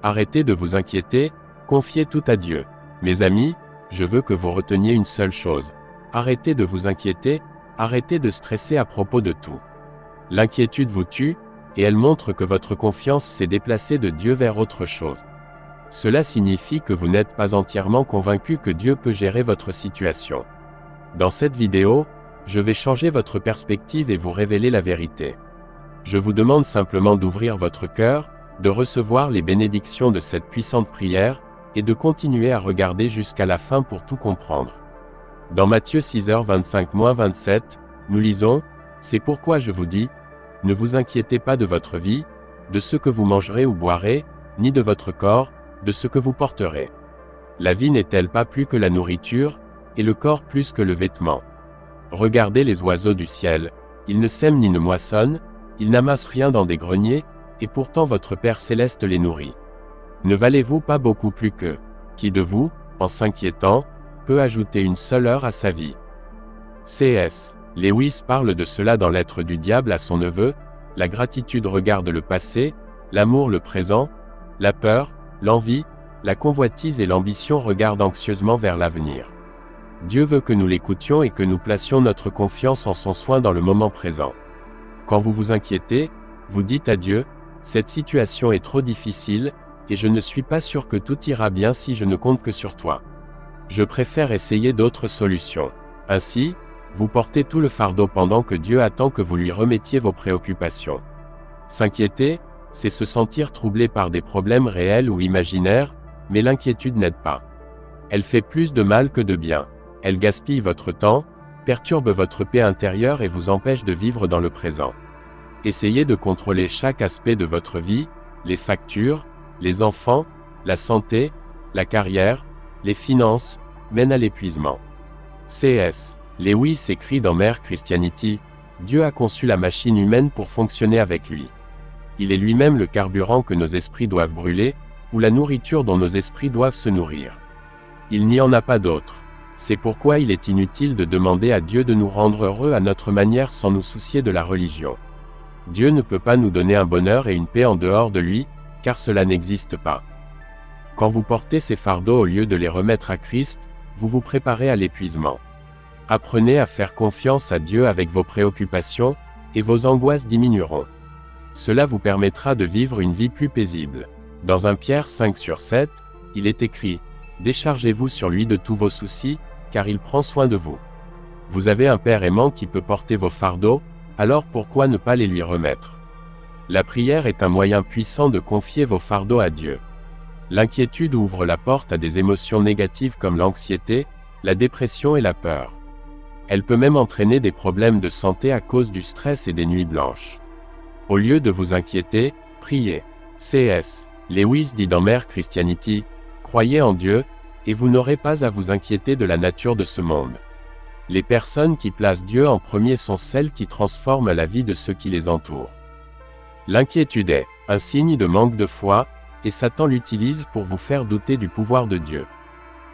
Arrêtez de vous inquiéter, confiez tout à Dieu. Mes amis, je veux que vous reteniez une seule chose. Arrêtez de vous inquiéter, arrêtez de stresser à propos de tout. L'inquiétude vous tue, et elle montre que votre confiance s'est déplacée de Dieu vers autre chose. Cela signifie que vous n'êtes pas entièrement convaincu que Dieu peut gérer votre situation. Dans cette vidéo, je vais changer votre perspective et vous révéler la vérité. Je vous demande simplement d'ouvrir votre cœur, de recevoir les bénédictions de cette puissante prière, et de continuer à regarder jusqu'à la fin pour tout comprendre. Dans Matthieu 6h25-27, nous lisons, « C'est pourquoi je vous dis, ne vous inquiétez pas de votre vie, de ce que vous mangerez ou boirez, ni de votre corps, de ce que vous porterez. La vie n'est-elle pas plus que la nourriture, et le corps plus que le vêtement? Regardez les oiseaux du ciel, ils ne sèment ni ne moissonnent, ils n'amassent rien dans des greniers, et pourtant votre Père céleste les nourrit. Ne valez-vous pas beaucoup plus qu'eux? Qui de vous, en s'inquiétant, peut ajouter une seule heure à sa vie? » C.S. Lewis parle de cela dans Lettre du diable à son neveu. La gratitude regarde le passé, l'amour le présent, la peur, l'envie, la convoitise et l'ambition regardent anxieusement vers l'avenir. Dieu veut que nous l'écoutions et que nous placions notre confiance en son soin dans le moment présent. Quand vous vous inquiétez, vous dites à Dieu, « Cette situation est trop difficile, et je ne suis pas sûr que tout ira bien si je ne compte que sur toi. Je préfère essayer d'autres solutions. » Ainsi, vous portez tout le fardeau pendant que Dieu attend que vous lui remettiez vos préoccupations. S'inquiéter, c'est se sentir troublé par des problèmes réels ou imaginaires, mais l'inquiétude n'aide pas. Elle fait plus de mal que de bien. Elle gaspille votre temps, perturbe votre paix intérieure et vous empêche de vivre dans le présent. Essayez de contrôler chaque aspect de votre vie, les factures, les enfants, la santé, la carrière, les finances, mène à l'épuisement. C.S. Lewis écrit dans Mere Christianity, « Dieu a conçu la machine humaine pour fonctionner avec lui. Il est lui-même le carburant que nos esprits doivent brûler, ou la nourriture dont nos esprits doivent se nourrir. Il n'y en a pas d'autre. C'est pourquoi il est inutile de demander à Dieu de nous rendre heureux à notre manière sans nous soucier de la religion. Dieu ne peut pas nous donner un bonheur et une paix en dehors de lui, car cela n'existe pas. Quand vous portez ces fardeaux au lieu de les remettre à Christ, vous vous préparez à l'épuisement. Apprenez à faire confiance à Dieu avec vos préoccupations, et vos angoisses diminueront. Cela vous permettra de vivre une vie plus paisible. Dans 1 Pierre 5/7, il est écrit, « Déchargez-vous sur lui de tous vos soucis, car il prend soin de vous. » Vous avez un Père aimant qui peut porter vos fardeaux, alors pourquoi ne pas les lui remettre? La prière est un moyen puissant de confier vos fardeaux à Dieu. L'inquiétude ouvre la porte à des émotions négatives comme l'anxiété, la dépression et la peur. Elle peut même entraîner des problèmes de santé à cause du stress et des nuits blanches. Au lieu de vous inquiéter, priez. C.S. Lewis dit dans Mere Christianity, « Croyez en Dieu, et vous n'aurez pas à vous inquiéter de la nature de ce monde. » Les personnes qui placent Dieu en premier sont celles qui transforment la vie de ceux qui les entourent. L'inquiétude est un signe de manque de foi, et Satan l'utilise pour vous faire douter du pouvoir de Dieu.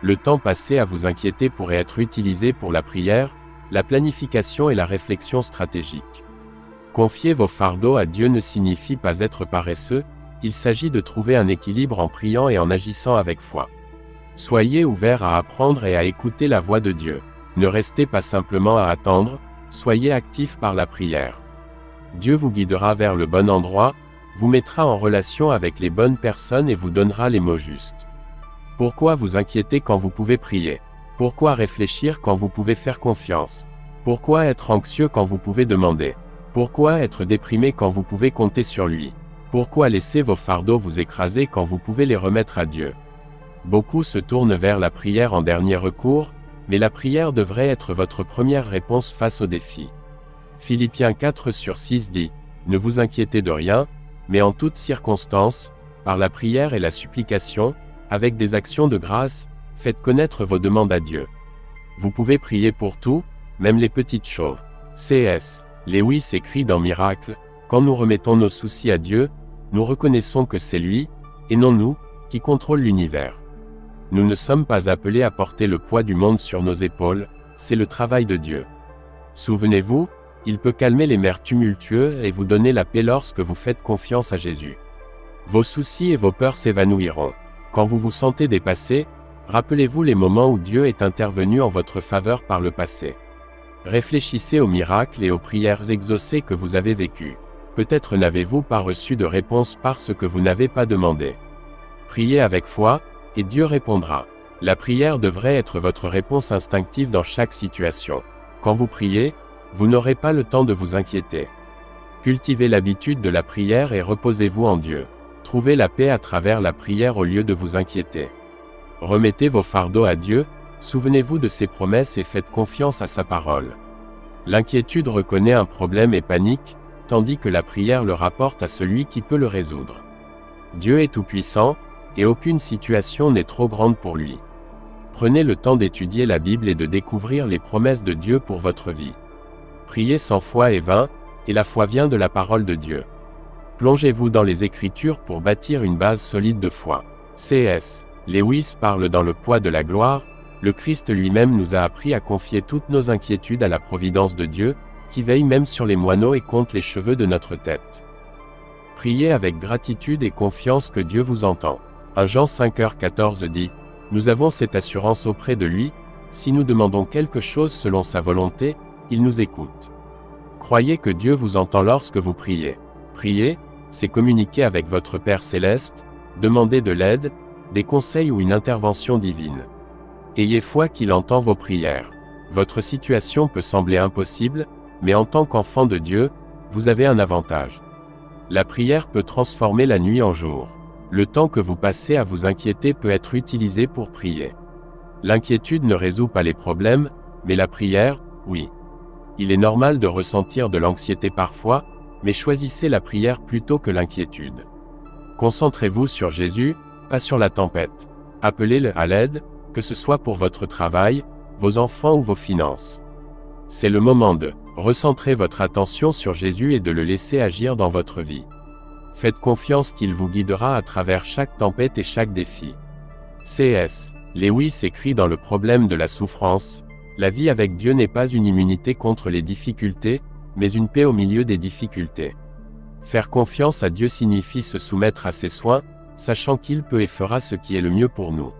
Le temps passé à vous inquiéter pourrait être utilisé pour la prière, la planification et la réflexion stratégique. Confier vos fardeaux à Dieu ne signifie pas être paresseux, il s'agit de trouver un équilibre en priant et en agissant avec foi. Soyez ouverts à apprendre et à écouter la voix de Dieu. Ne restez pas simplement à attendre, soyez actifs par la prière. Dieu vous guidera vers le bon endroit, vous mettra en relation avec les bonnes personnes et vous donnera les mots justes. Pourquoi vous inquiéter quand vous pouvez prier? Pourquoi réfléchir quand vous pouvez faire confiance? Pourquoi être anxieux quand vous pouvez demander? Pourquoi être déprimé quand vous pouvez compter sur lui? Pourquoi laisser vos fardeaux vous écraser quand vous pouvez les remettre à Dieu? Beaucoup se tournent vers la prière en dernier recours, mais la prière devrait être votre première réponse face aux défis. Philippiens 4/6 dit, « Ne vous inquiétez de rien, mais en toutes circonstances, par la prière et la supplication, avec des actions de grâce, faites connaître vos demandes à Dieu. » Vous pouvez prier pour tout, même les petites choses. C.S. Lewis écrit dans Miracle, « Quand nous remettons nos soucis à Dieu, nous reconnaissons que c'est lui, et non nous, qui contrôle l'univers. Nous ne sommes pas appelés à porter le poids du monde sur nos épaules, c'est le travail de Dieu. Souvenez-vous, il peut calmer les mers tumultueuses et vous donner la paix lorsque vous faites confiance à Jésus. Vos soucis et vos peurs s'évanouiront. Quand vous vous sentez dépassé, rappelez-vous les moments où Dieu est intervenu en votre faveur par le passé. Réfléchissez aux miracles et aux prières exaucées que vous avez vécues. Peut-être n'avez-vous pas reçu de réponse parce que vous n'avez pas demandé. Priez avec foi, et Dieu répondra. La prière devrait être votre réponse instinctive dans chaque situation. Quand vous priez, vous n'aurez pas le temps de vous inquiéter. Cultivez l'habitude de la prière et reposez-vous en Dieu. Trouvez la paix à travers la prière au lieu de vous inquiéter. Remettez vos fardeaux à Dieu, souvenez-vous de ses promesses et faites confiance à sa parole. L'inquiétude reconnaît un problème et panique, tandis que la prière le rapporte à celui qui peut le résoudre. Dieu est tout-puissant, et aucune situation n'est trop grande pour lui. Prenez le temps d'étudier la Bible et de découvrir les promesses de Dieu pour votre vie. Prier sans foi est vain, et la foi vient de la parole de Dieu. Plongez-vous dans les Écritures pour bâtir une base solide de foi. C.S. Lewis parle dans Le poids de la gloire. Le Christ lui-même nous a appris à confier toutes nos inquiétudes à la providence de Dieu, qui veille même sur les moineaux et compte les cheveux de notre tête. Priez avec gratitude et confiance que Dieu vous entend. 1 Jean 5h14 dit, « Nous avons cette assurance auprès de lui, si nous demandons quelque chose selon sa volonté, il nous écoute. » Croyez que Dieu vous entend lorsque vous priez. Prier, c'est communiquer avec votre Père céleste, demander de l'aide, des conseils ou une intervention divine. Ayez foi qu'il entend vos prières. Votre situation peut sembler impossible, mais en tant qu'enfant de Dieu, vous avez un avantage. La prière peut transformer la nuit en jour. Le temps que vous passez à vous inquiéter peut être utilisé pour prier. L'inquiétude ne résout pas les problèmes, mais la prière, oui. Il est normal de ressentir de l'anxiété parfois, mais choisissez la prière plutôt que l'inquiétude. Concentrez-vous sur Jésus, pas sur la tempête. Appelez-le à l'aide, que ce soit pour votre travail, vos enfants ou vos finances. C'est le moment de recentrer votre attention sur Jésus et de le laisser agir dans votre vie. Faites confiance qu'il vous guidera à travers chaque tempête et chaque défi. C.S. Lewis écrit dans Le problème de la souffrance, « La vie avec Dieu n'est pas une immunité contre les difficultés, mais une paix au milieu des difficultés. » Faire confiance à Dieu signifie se soumettre à ses soins, sachant qu'il peut et fera ce qui est le mieux pour nous.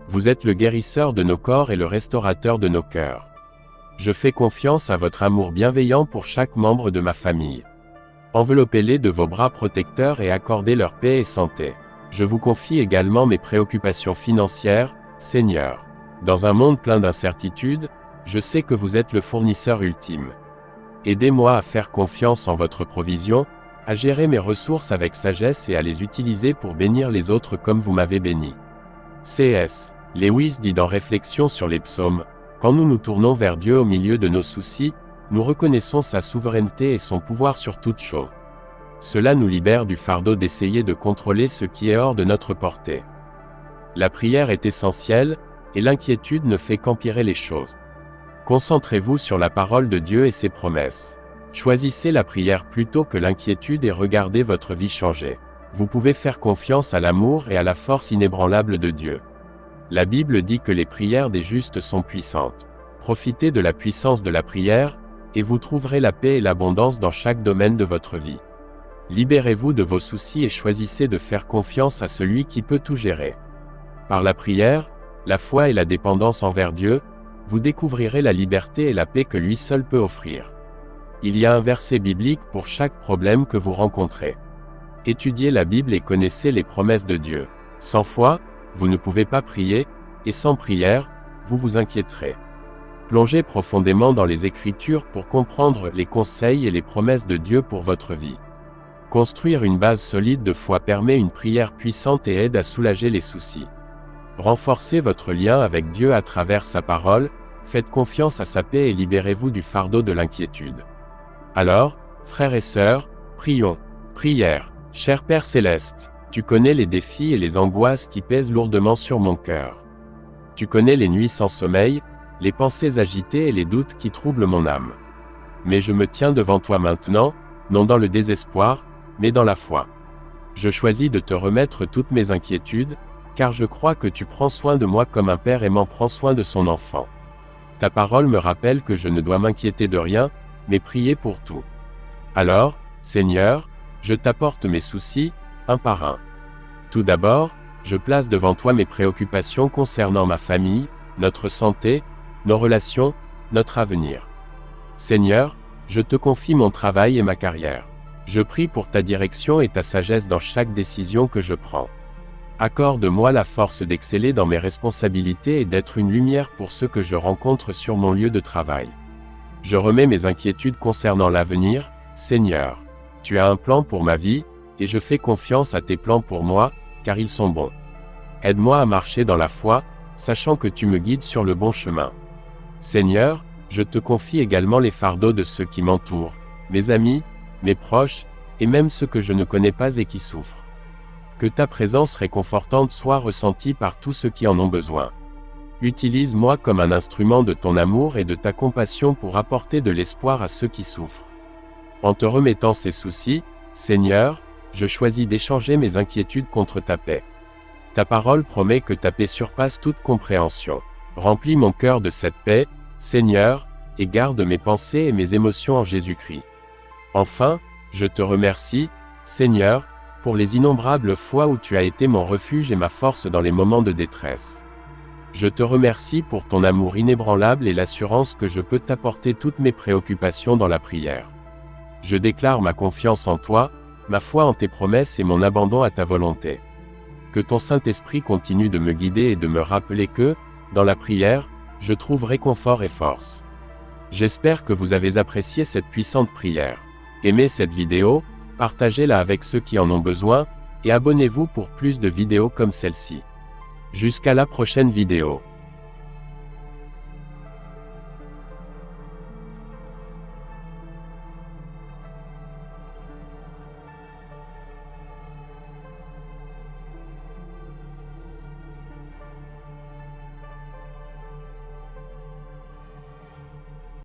Vous êtes le guérisseur de nos corps et le restaurateur de nos cœurs. Je fais confiance à votre amour bienveillant pour chaque membre de ma famille. Enveloppez-les de vos bras protecteurs et accordez leur paix et santé. Je vous confie également mes préoccupations financières, Seigneur. Dans un monde plein d'incertitudes, je sais que vous êtes le fournisseur ultime. Aidez-moi à faire confiance en votre provision, à gérer mes ressources avec sagesse et à les utiliser pour bénir les autres comme vous m'avez béni. C.S. Lewis dit dans Réflexions sur les psaumes, « Quand nous nous tournons vers Dieu au milieu de nos soucis, nous reconnaissons sa souveraineté et son pouvoir sur toute chose. Cela nous libère du fardeau d'essayer de contrôler ce qui est hors de notre portée. » La prière est essentielle, et l'inquiétude ne fait qu'empirer les choses. Concentrez-vous sur la parole de Dieu et ses promesses. Choisissez la prière plutôt que l'inquiétude et regardez votre vie changer. Vous pouvez faire confiance à l'amour et à la force inébranlable de Dieu. La Bible dit que les prières des justes sont puissantes. Profitez de la puissance de la prière, et vous trouverez la paix et l'abondance dans chaque domaine de votre vie. Libérez-vous de vos soucis et choisissez de faire confiance à celui qui peut tout gérer. Par la prière, la foi et la dépendance envers Dieu, vous découvrirez la liberté et la paix que lui seul peut offrir. Il y a un verset biblique pour chaque problème que vous rencontrez. Étudiez la Bible et connaissez les promesses de Dieu. Sans foi, vous ne pouvez pas prier, et sans prière, vous vous inquiéterez. Plongez profondément dans les Écritures pour comprendre les conseils et les promesses de Dieu pour votre vie. Construire une base solide de foi permet une prière puissante et aide à soulager les soucis. Renforcez votre lien avec Dieu à travers sa parole, faites confiance à sa paix et libérez-vous du fardeau de l'inquiétude. Alors, frères et sœurs, prions. Prière. Cher Père Céleste, tu connais les défis et les angoisses qui pèsent lourdement sur mon cœur. Tu connais les nuits sans sommeil, les pensées agitées et les doutes qui troublent mon âme. Mais je me tiens devant toi maintenant, non dans le désespoir, mais dans la foi. Je choisis de te remettre toutes mes inquiétudes, car je crois que tu prends soin de moi comme un père aimant prend soin de son enfant. Ta parole me rappelle que je ne dois m'inquiéter de rien, mais prier pour tout. Alors, Seigneur, je t'apporte mes soucis, un par un. Tout d'abord, je place devant toi mes préoccupations concernant ma famille, notre santé, nos relations, notre avenir. Seigneur, je te confie mon travail et ma carrière. Je prie pour ta direction et ta sagesse dans chaque décision que je prends. Accorde-moi la force d'exceller dans mes responsabilités et d'être une lumière pour ceux que je rencontre sur mon lieu de travail. Je remets mes inquiétudes concernant l'avenir, Seigneur. Tu as un plan pour ma vie, et je fais confiance à tes plans pour moi, car ils sont bons. Aide-moi à marcher dans la foi, sachant que tu me guides sur le bon chemin. Seigneur, je te confie également les fardeaux de ceux qui m'entourent, mes amis, mes proches, et même ceux que je ne connais pas et qui souffrent. Que ta présence réconfortante soit ressentie par tous ceux qui en ont besoin. Utilise-moi comme un instrument de ton amour et de ta compassion pour apporter de l'espoir à ceux qui souffrent. En te remettant ces soucis, Seigneur, je choisis d'échanger mes inquiétudes contre ta paix. Ta parole promet que ta paix surpasse toute compréhension. Remplis mon cœur de cette paix, Seigneur, et garde mes pensées et mes émotions en Jésus-Christ. Enfin, je te remercie, Seigneur, pour les innombrables fois où tu as été mon refuge et ma force dans les moments de détresse. Je te remercie pour ton amour inébranlable et l'assurance que je peux t'apporter toutes mes préoccupations dans la prière. Je déclare ma confiance en toi, ma foi en tes promesses et mon abandon à ta volonté. Que ton Saint-Esprit continue de me guider et de me rappeler que, dans la prière, je trouve réconfort et force. J'espère que vous avez apprécié cette puissante prière. Aimez cette vidéo, partagez-la avec ceux qui en ont besoin, et abonnez-vous pour plus de vidéos comme celle-ci. Jusqu'à la prochaine vidéo.